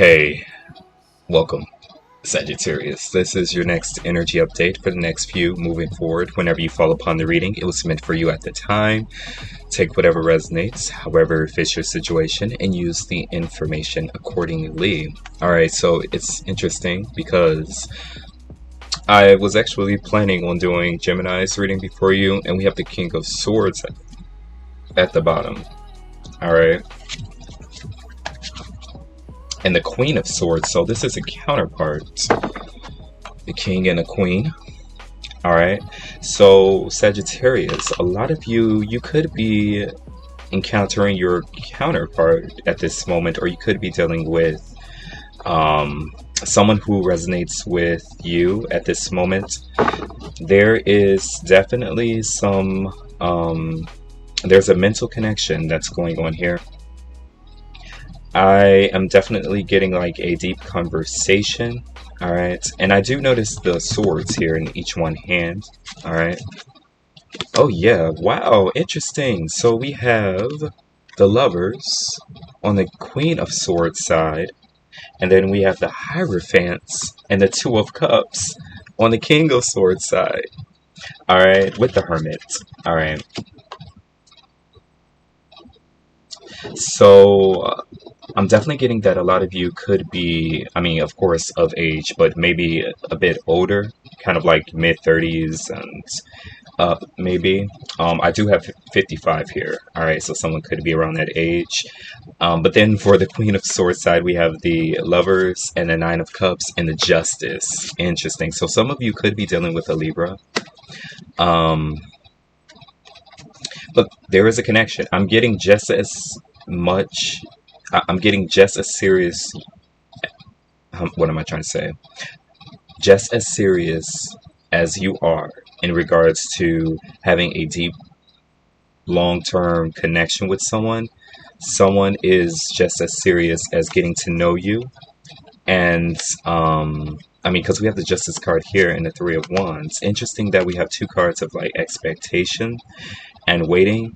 Hey, welcome, Sagittarius. This is your next energy update for the next few moving forward. Whenever you fall upon the reading, it was meant for you at the time. Take whatever resonates, however fits your situation, and use the information accordingly. Alright, so it's interesting because I was actually planning on doing Gemini's reading before you, and we have the King of Swords at the bottom. Alright. And the Queen of Swords, so this is a counterpart. The King and the Queen. Alright, so Sagittarius, a lot of you could be encountering your counterpart at this moment, or you could be dealing with someone who resonates with you at this moment. There is definitely some, there's a mental connection that's going on here. I am definitely getting like a deep conversation. Alright, and I do notice the swords here in each one hand. Alright. Oh yeah, wow, interesting. So we have the Lovers on the Queen of Swords side, and then we have the Hierophants and the Two of Cups on the King of Swords side. Alright, with the Hermit. Alright. So I'm definitely getting that a lot of you could be, I mean, of course, of age, but maybe a bit older, kind of like mid-30s and up, maybe. I do have 55 here, all right, so someone could be around that age. But then for the Queen of Swords side, we have the Lovers and the Nine of Cups and the Justice. Interesting. So some of you could be dealing with a Libra. But there is a connection. I'm getting just as much... I'm getting just as serious. What am I trying to say? Just as serious as you are in regards to having a deep, long-term connection with someone. Someone is just as serious as getting to know you. And, I mean, because we have the Justice card here and the Three of Wands. Interesting that we have two cards of, like, expectation and waiting.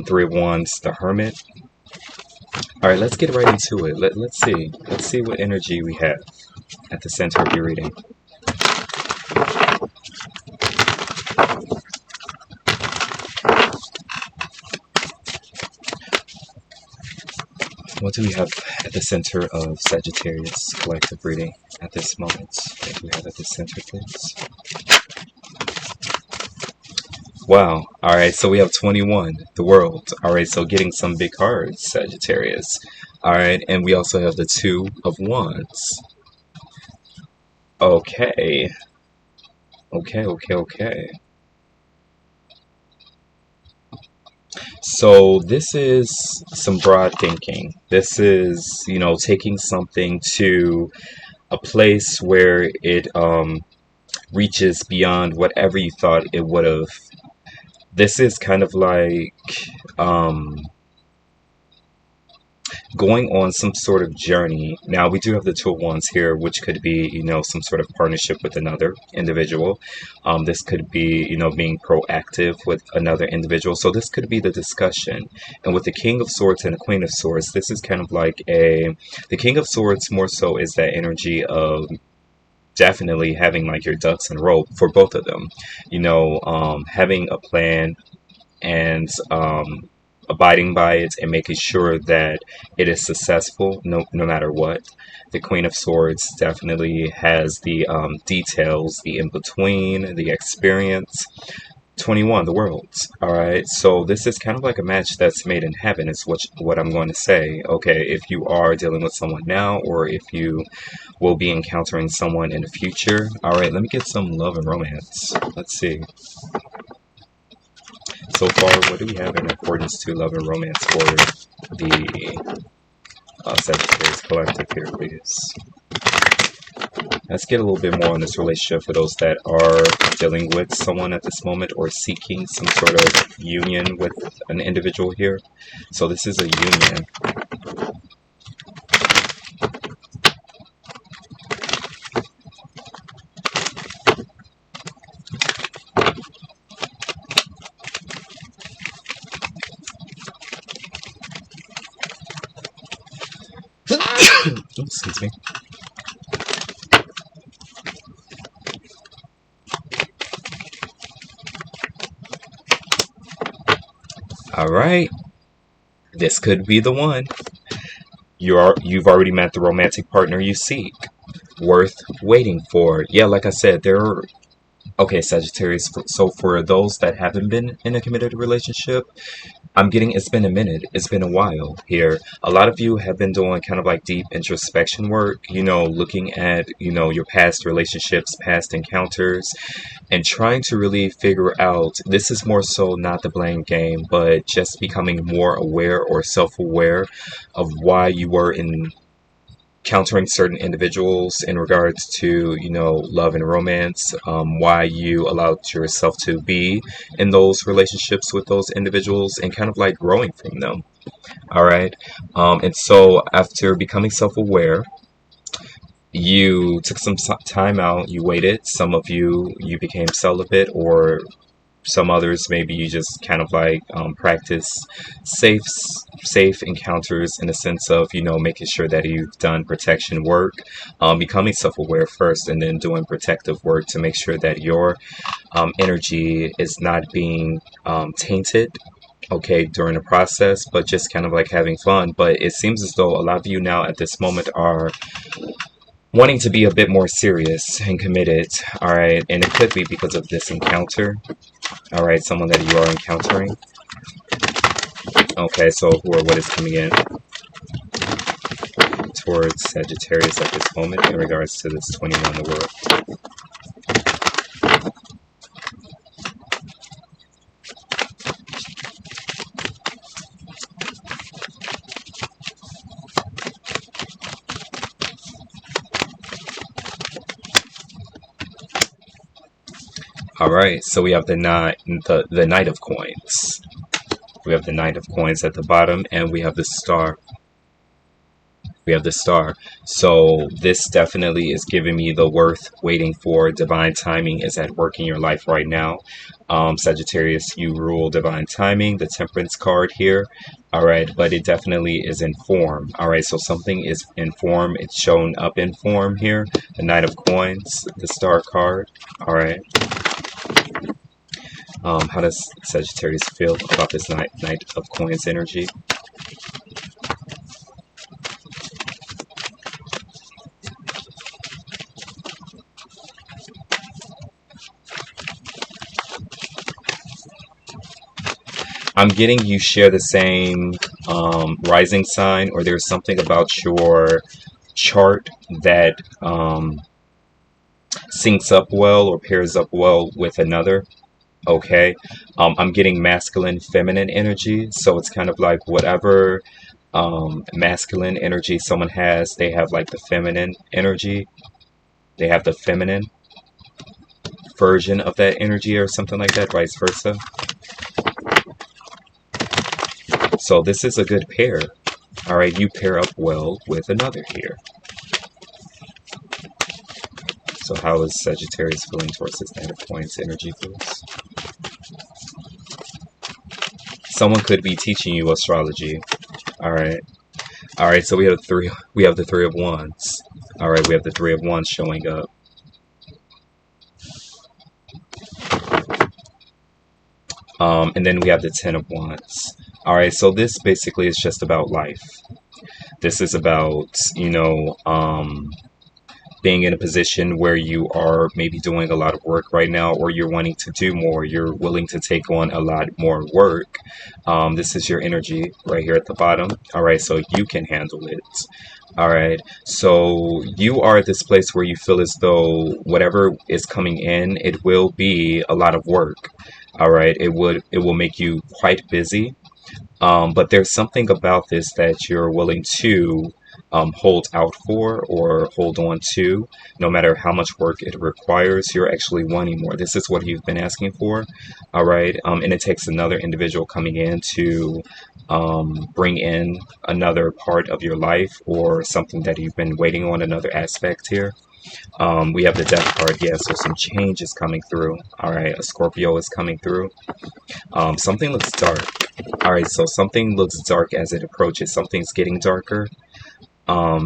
Three of Wands, the Hermit. Alright, let's get right into it. Let's see. Let's see what energy we have at the center of your reading. What do we have at the center of Sagittarius collective reading at this moment? What do we have at the center, please? Wow. Alright, so we have 21, the World. Alright, so getting some big cards, Sagittarius. Alright, and we also have the Two of Wands. Okay. Okay. So this is some broad thinking. This is, you know, taking something to a place where it reaches beyond whatever you thought it would have. This is kind of like going on some sort of journey. Now, we do have the Two of Wands here, which could be, you know, some sort of partnership with another individual. This could be, you know, being proactive with another individual. So this could be the discussion. And with the King of Swords and the Queen of Swords, this is kind of like the King of Swords more so is that energy of definitely having like your ducks in a row for both of them, you know, having a plan and abiding by it and making sure that it is successful no matter what. The Queen of Swords definitely has the details, the in-between, the experience. 21, the World. Alright, so this is kind of like a match that's made in heaven is what I'm going to say. Okay, if you are dealing with someone now, or if you will be encountering someone in the future. Alright, let me get some love and romance. Let's see. So far, what do we have in accordance to love and romance for the Sagittarius collective here, please? Let's get a little bit more on this relationship for those that are dealing with someone at this moment or seeking some sort of union with an individual here. So this is a union. All right, this could be the one. You've already met the romantic partner you seek. Worth waiting for. Yeah, like I said, there are. Okay, Sagittarius. So for those that haven't been in a committed relationship, I'm getting, it's been a minute. It's been a while here. A lot of you have been doing kind of like deep introspection work, looking at, your past relationships, past encounters, and trying to really figure out, this is more so not the blame game, but just becoming more aware or self-aware of why you were encountering certain individuals in regards to, love and romance, why you allowed yourself to be in those relationships with those individuals and kind of like growing from them. All right. And so after becoming self-aware, you took some time out, you waited. Some of you became celibate, or some others maybe you just kind of like practice safe encounters in the sense of making sure that you've done protection work, becoming self-aware first, and then doing protective work to make sure that your energy is not being tainted, okay, during the process, but just kind of like having fun. But it seems as though a lot of you now at this moment are wanting to be a bit more serious and committed. All right, and it could be because of this encounter. All right, someone that you are encountering. Okay, so who or what is coming in towards Sagittarius at this moment in regards to this 21 in the world? All right, so we have the Knight of Coins. We have the Knight of Coins at the bottom, and we have the Star. We have the Star. So this definitely is giving me the worth waiting for. Divine timing is at work in your life right now. Sagittarius, you rule divine timing, the Temperance card here. All right, but it definitely is in form. All right, so something is in form. It's shown up in form here. The Knight of Coins, the Star card. All right. How does Sagittarius feel about this Knight of Coins energy? I'm getting you share the same rising sign, or there's something about your chart that syncs up well or pairs up well with another. Okay, I'm getting masculine, feminine energy, so it's kind of like whatever masculine energy someone has, they have like the feminine energy. They have the feminine version of that energy, or something like that, vice versa. So this is a good pair. All right, you pair up well with another here. So how is Sagittarius feeling towards this Knight of Coins energy, please? Someone could be teaching you astrology. All right. All right, so we have the Three of Wands. All right, we have the Three of Wands showing up. And then we have the Ten of Wands. All right, so this basically is just about life. This is about, being in a position where you are maybe doing a lot of work right now, or you're wanting to do more, you're willing to take on a lot more work. This is your energy right here at the bottom. All right, so you can handle it. All right, so you are at this place where you feel as though whatever is coming in, it will be a lot of work. All right, it will make you quite busy. But there's something about this that you're willing to hold out for or hold on to, no matter how much work it requires. You're actually wanting more. This is what you've been asking for. All right. And it takes another individual coming in to bring in another part of your life, or something that you've been waiting on, another aspect here. We have the Death card. Yeah, so some change is coming through. All right, a Scorpio is coming through. Something looks dark. All right, so something looks dark as it approaches. Something's getting darker.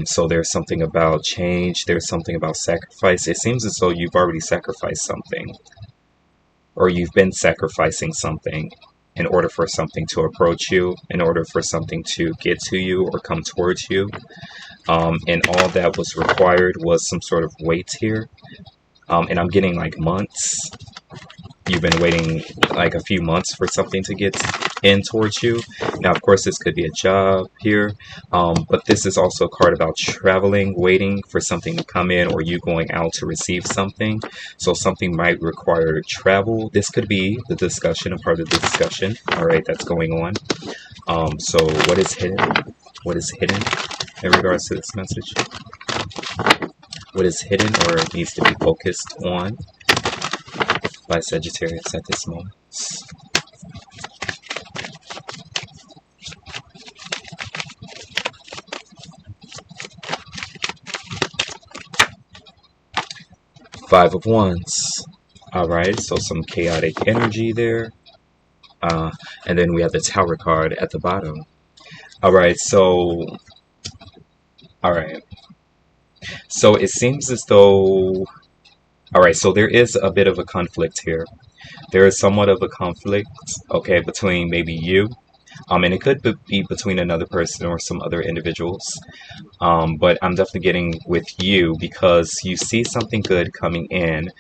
So there's something about change. There's something about sacrifice. It seems as though you've already sacrificed something, or you've been sacrificing something, in order for something to approach you, in order for something to get to you or come towards you. And all that was required was some sort of wait here. And I'm getting like months. You've been waiting like a few months for something to get in towards you. Now, of course, this could be a job here, but this is also a card about traveling, waiting for something to come in, or you going out to receive something. So something might require travel. This could be the discussion, a part of the discussion, all right, that's going on. So what is hidden? What is hidden in regards to this message? What is hidden or needs to be focused on by Sagittarius at this moment? Five of Wands. All right, so some chaotic energy there. And then we have the Tower card at the bottom. All right, so it seems as though, all right, so there is a bit of a conflict here. There is somewhat of a conflict, okay, between maybe you, and it could be between another person or some other individuals. But I'm definitely getting with you because you see something good coming in.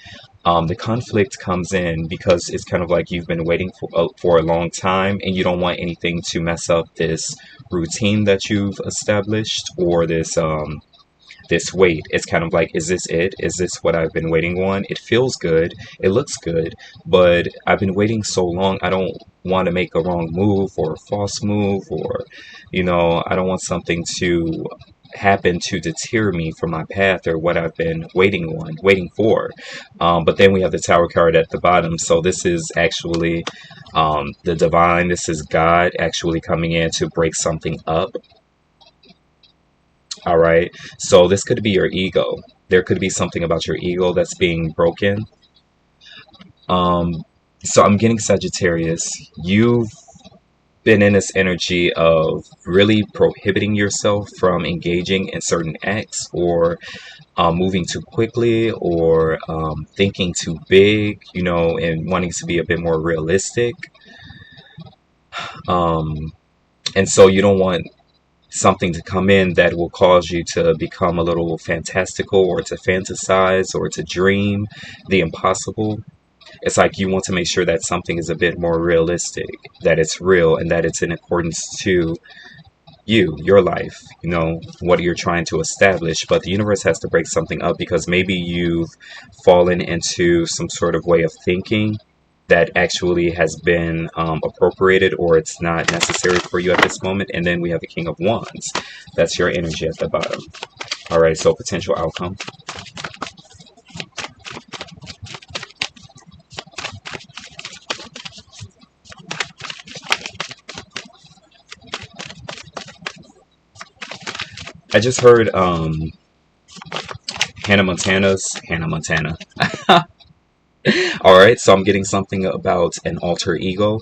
The conflict comes in because it's kind of like you've been waiting for a long time and you don't want anything to mess up this routine that you've established, or this wait. It's kind of like, is this it? Is this what I've been waiting on? It feels good. It looks good, but I've been waiting so long. I don't want to make a wrong move or a false move, or, I don't want something to happen to deter me from my path or what I've been waiting for. But then we have the Tower card at the bottom. So this is actually the divine. This is God actually coming in to break something up. All right. So this could be your ego. There could be something about your ego that's being broken. So I'm getting Sagittarius. You've been in this energy of really prohibiting yourself from engaging in certain acts, or moving too quickly, or thinking too big, and wanting to be a bit more realistic. And so you don't want something to come in that will cause you to become a little fantastical, or to fantasize, or to dream the impossible. It's like you want to make sure that something is a bit more realistic, that it's real, and that it's in accordance to your life, what you're trying to establish. But the universe has to break something up because maybe you've fallen into some sort of way of thinking that actually has been appropriated, or it's not necessary for you at this moment. And then we have the King of Wands. That's your energy at the bottom. All right, so potential outcome. I just heard Hannah Montana. All right, so I'm getting something about an alter ego.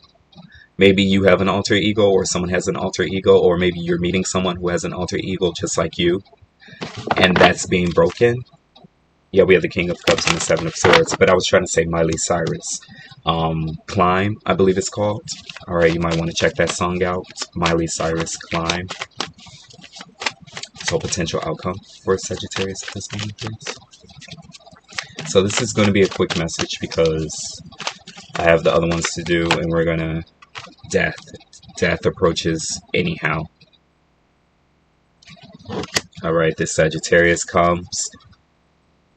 Maybe you have an alter ego, or someone has an alter ego, or maybe you're meeting someone who has an alter ego just like you, and that's being broken. Yeah, we have the King of Cups and the Seven of Swords, but I was trying to say Miley Cyrus. Climb, I believe it's called. All right, you might want to check that song out. Miley Cyrus, Climb. So potential outcome for Sagittarius at this moment, please. So this is going to be a quick message because I have the other ones to do, and we're going to death. Death approaches anyhow. All right, this Sagittarius comes.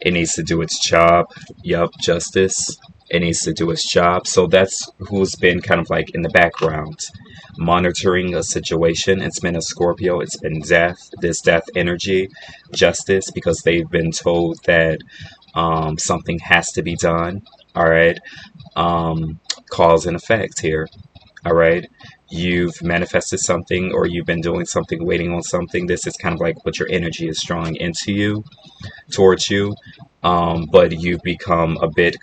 It needs to do its job. Yup, justice. It needs to do its job. So that's who's been kind of like in the background, monitoring a situation. It's been a Scorpio. It's been death, this death energy, justice, because they've been told that something has to be done. All right. Cause and effect here. All right. You've manifested something, or you've been doing something, waiting on something. This is kind of like what your energy is drawing into you, towards you. But you've become a bit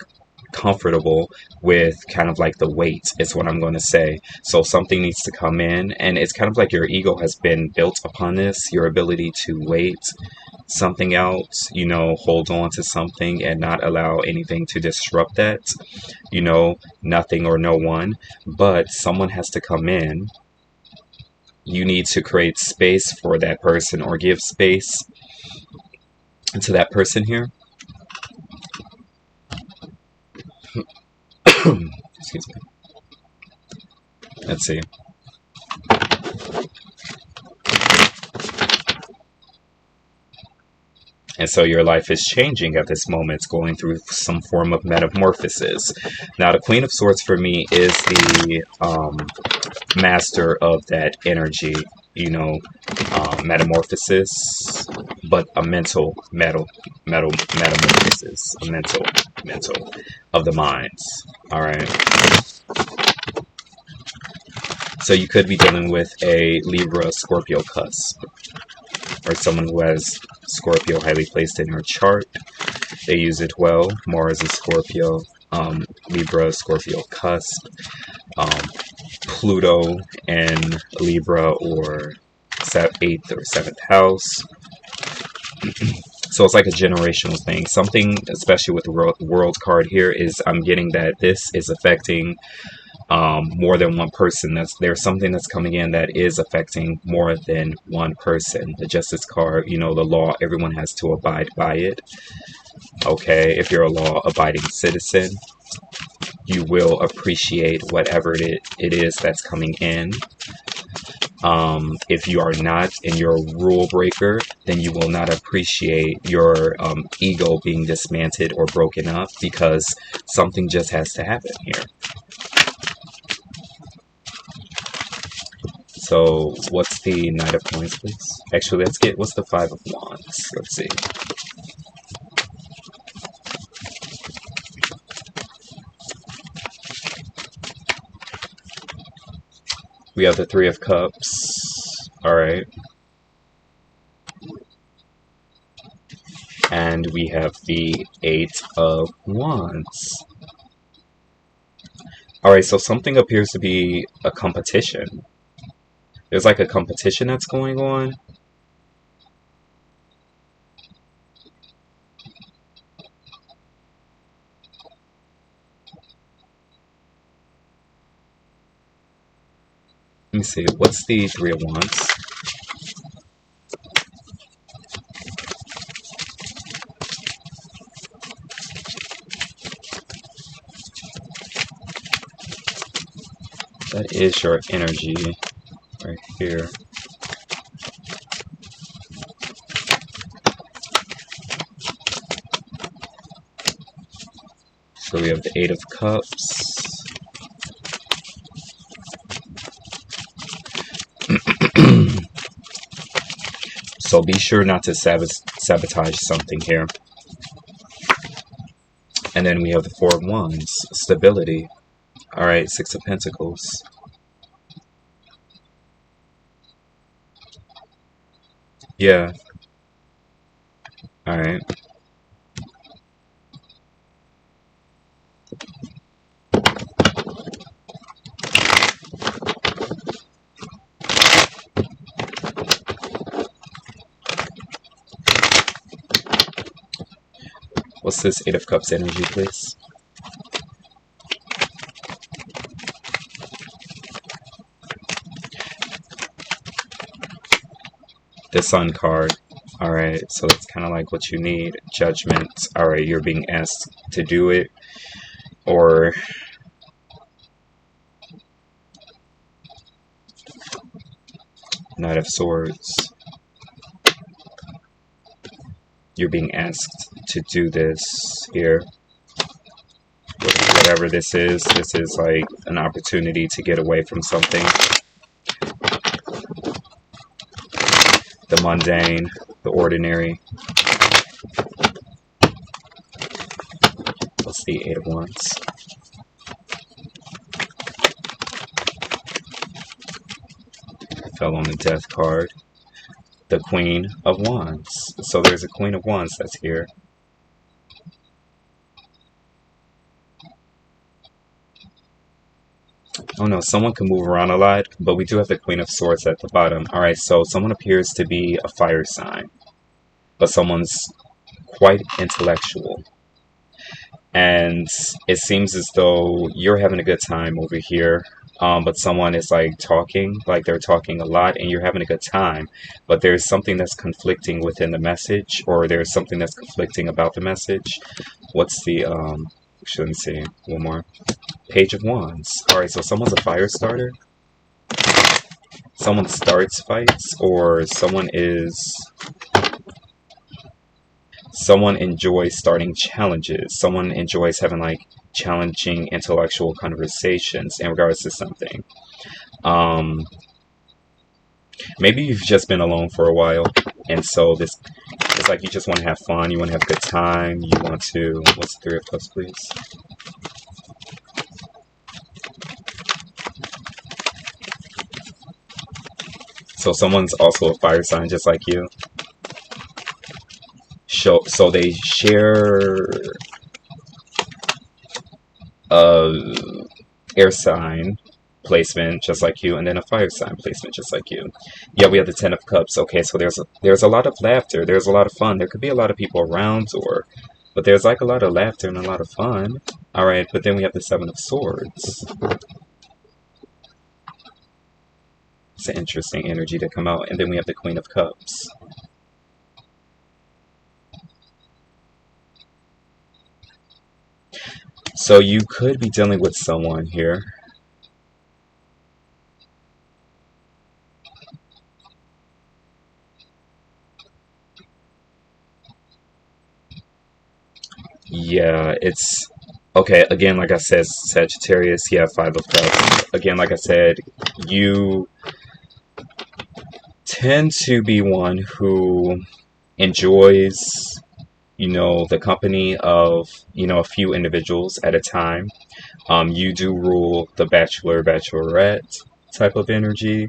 comfortable with kind of like the wait, is what I'm going to say. So something needs to come in, and it's kind of like your ego has been built upon this, your ability to wait, something else, you know, hold on to something and not allow anything to disrupt that, you know, nothing or no one, but someone has to come in. You need to create space for that person or give space to that person here. Excuse me. Let's see. And so your life is changing at this moment. It's going through some form of metamorphosis. Now, the Queen of Swords for me is the master of that energy, you know, metamorphosis, but a mental metamorphosis, a mental of the minds. All right. So you could be dealing with a Libra Scorpio cusp, or someone who has Scorpio highly placed in her chart. They use it well. Mars is Scorpio, Libra, Scorpio cusp, Pluto and Libra, or 8th or 7th house. So it's like a generational thing. Something, especially with the world card here, is I'm getting that this is affecting more than one person. There's something that's coming in that is affecting more than one person. The Justice card, you know, the law, everyone has to abide by it. Okay, if you're a law-abiding citizen, you will appreciate whatever it is that's coming in. If you are not and you're a rule breaker, then you will not appreciate your ego being dismantled or broken up, because something just has to happen here. So what's the Knight of Coins, please? Actually, let's get, what's the Five of Wands? Let's see. We have the Three of Cups. All right. And we have the Eight of Wands. All right, so something appears to be a competition. There's like a competition that's going on. Let me see. What's the Three of Wands? That is your energy right here. So we have the Eight of Cups. So be sure not to sabotage something here. And then we have the Four of Wands, stability. All right, Six of Pentacles. Yeah. All right. What's this Eight of Cups energy, please? The Sun card. All right, so it's kind of like what you need. Judgment. All right, you're being asked to do it, or Knight of Swords. You're being asked to do this here. Whatever this is like an opportunity to get away from something. The mundane, the ordinary. What's the Eight of Wands? I fell on the Death card. The Queen of Wands. So there's a Queen of Wands that's here. Oh no, someone can move around a lot, but we do have the Queen of Swords at the bottom. Alright, so someone appears to be a fire sign. but someone's quite intellectual. And it seems as though you're having a good time over here, but someone is like talking, like they're talking a lot, and you're having a good time, but there's something that's conflicting within the message, or there's something that's conflicting about the message. What's the let me see one more. Page of Wands. All right, so someone's a fire starter. Someone starts fights, or someone enjoys starting challenges. Someone enjoys having like challenging intellectual conversations in regards to something. Um, Maybe you've just been alone for a while, and so this it's like you just want to have fun. You want to have a good time. You want to. What's the Three of Cups, please? So someone's also a fire sign, just like you. So they share a air sign placement just like you, and then a fire sign placement just like you. Yeah, we have the Ten of Cups. Okay, so there's a lot of laughter. There's a lot of fun. There could be a lot of people around, but there's like a lot of laughter and a lot of fun. All right, but then we have the Seven of Swords. It's an interesting energy to come out, and then we have the Queen of Cups. So you could be dealing with someone here. Yeah, it's okay. Again, like I said, Sagittarius, yeah, Five of Cups. Again, like I said, you tend to be one who enjoys, the company of, a few individuals at a time. You do rule the bachelor, bachelorette type of energy.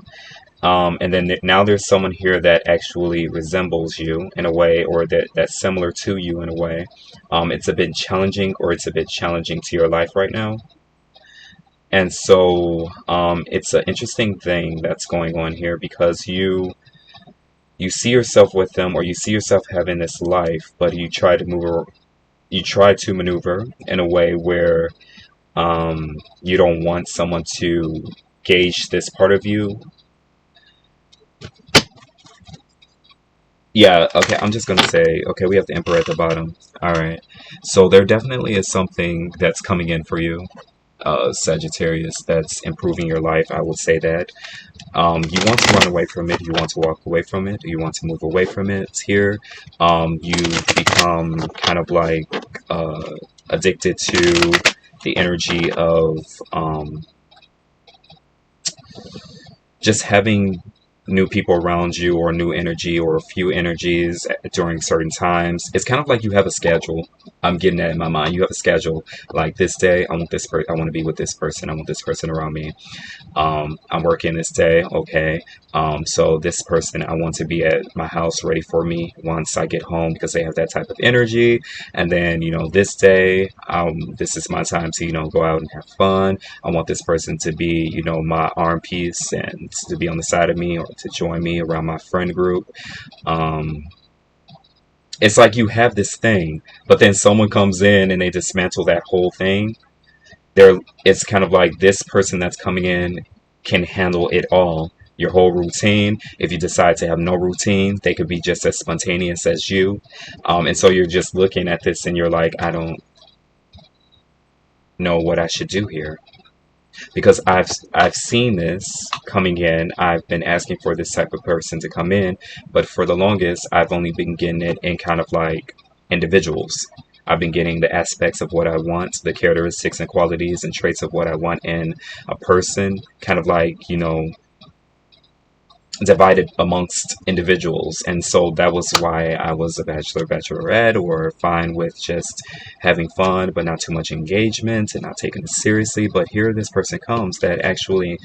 And then now there's someone here that actually resembles you in a way, or that's similar to you in a way. It's a bit challenging, or it's a bit challenging to your life right now. And so it's an interesting thing that's going on here, because you see yourself with them, or you see yourself having this life, but you try to maneuver in a way where you don't want someone to gauge this part of you. Yeah, okay, I'm just gonna say, okay, we have the Emperor at the bottom. All right. So there definitely is something that's coming in for you, Sagittarius, that's improving your life. I would say that. You want to run away from it, you want to walk away from it, you want to move away from it here. You become kind of like addicted to the energy of just having new people around you, or new energy, or a few energies during certain times. It's kind of like you have a schedule. I'm getting that in my mind. You have a schedule. Like this day, I want this I want to be with this person. I want this person around me. I'm working this day, okay. So this person, I want to be at my house ready for me once I get home, because they have that type of energy. And then, this day, this is my time to, go out and have fun. I want this person to be, my arm piece, and to be on the side of me, or to join me around my friend group. Um, it's like you have this thing, but then someone comes in and they dismantle that whole thing. It's kind of like this person that's coming in can handle it all. Your whole routine. If you decide to have no routine, they could be just as spontaneous as you. And so you're just looking at this and you're like, I don't know what I should do here. Because I've seen this coming in. I've been asking for this type of person to come in, but for the longest, I've only been getting it in kind of like individuals. I've been getting the aspects of what I want, the characteristics and qualities and traits of what I want in a person, kind of like, divided amongst individuals. And so that was why I was a bachelor, bachelorette, or fine with just having fun, but not too much engagement and not taking it seriously. But here this person comes that actually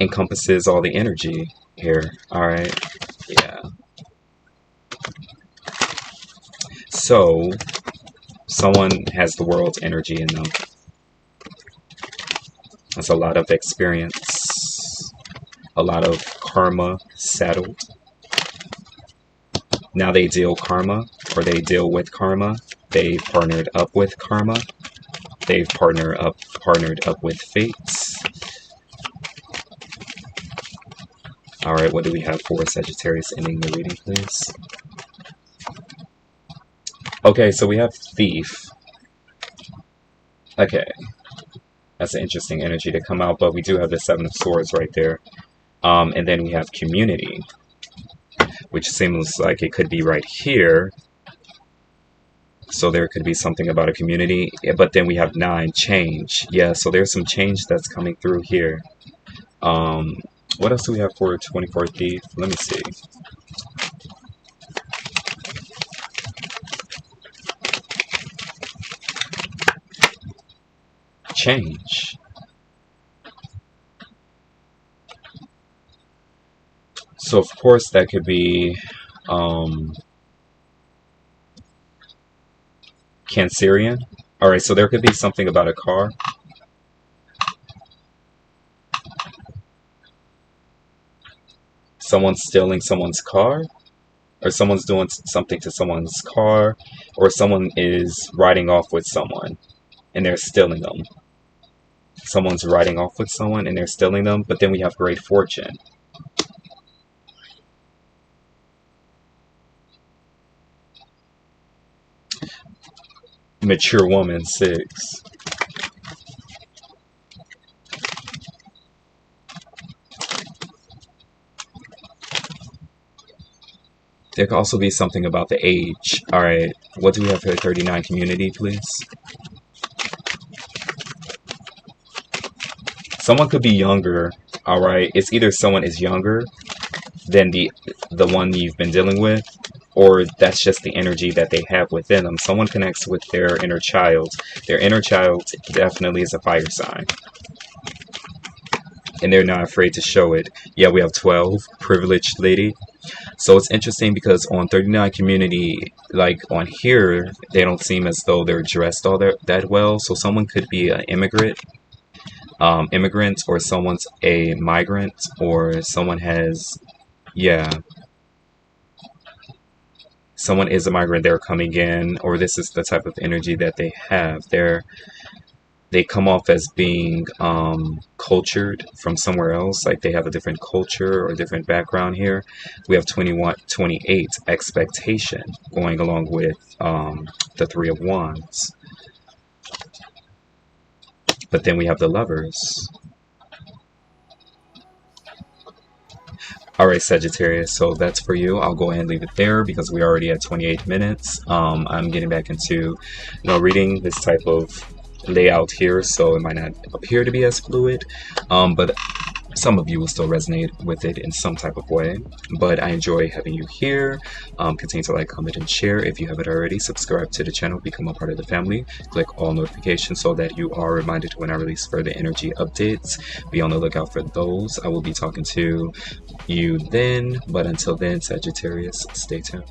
encompasses all the energy here. All right. Yeah. So someone has the world's energy in them. That's a lot of experience, a lot of karma saddled. Now they deal karma, or they deal with karma. They partnered up with karma. They've partnered up with fates. All right, what do we have for Sagittarius ending the reading, please? Okay, so we have thief. Okay, that's an interesting energy to come out, but we do have the Seven of Swords right there. And then we have community, which seems like it could be right here. So there could be something about a community, but then we have 9, change. Yeah, so there's some change that's coming through here. What else do we have for 24 thief? Let me see. Change. So of course that could be Cancerian. Alright, so there could be something about a car. Someone's stealing someone's car, or someone's doing something to someone's car, or someone is riding off with someone and they're stealing them. Someone's riding off with someone and they're stealing them, but then we have great fortune. Mature woman, 6. There could also be something about the age. Alright, what do we have for 39 community, please? Someone could be younger, alright? It's either someone is younger than the one you've been dealing with, or that's just the energy that they have within them. Someone connects with their inner child. Their inner child definitely is a fire sign. And they're not afraid to show it. Yeah, we have 12, privileged lady. So it's interesting because on 39 community, like on here, they don't seem as though they're dressed all that well. So someone could be an immigrant, or someone's a migrant, or someone has, yeah, someone is a migrant, they're coming in, or this is the type of energy that they have. They come off as being cultured from somewhere else, like they have a different culture or a different background here. We have 28, expectation, going along with the 3 of Wands. But then we have the Lovers. Alright, Sagittarius, so that's for you. I'll go ahead and leave it there because we're already at 28 minutes. I'm getting back into reading this type of layout here, so it might not appear to be as fluid, but some of you will still resonate with it in some type of way. But I enjoy having you here. Continue to like, comment, and share. If you haven't already, subscribe to the channel, become a part of the family. Click all notifications so that you are reminded when I release further energy updates. Be on the lookout for those. I will be talking to you then, but until then, Sagittarius, stay tuned.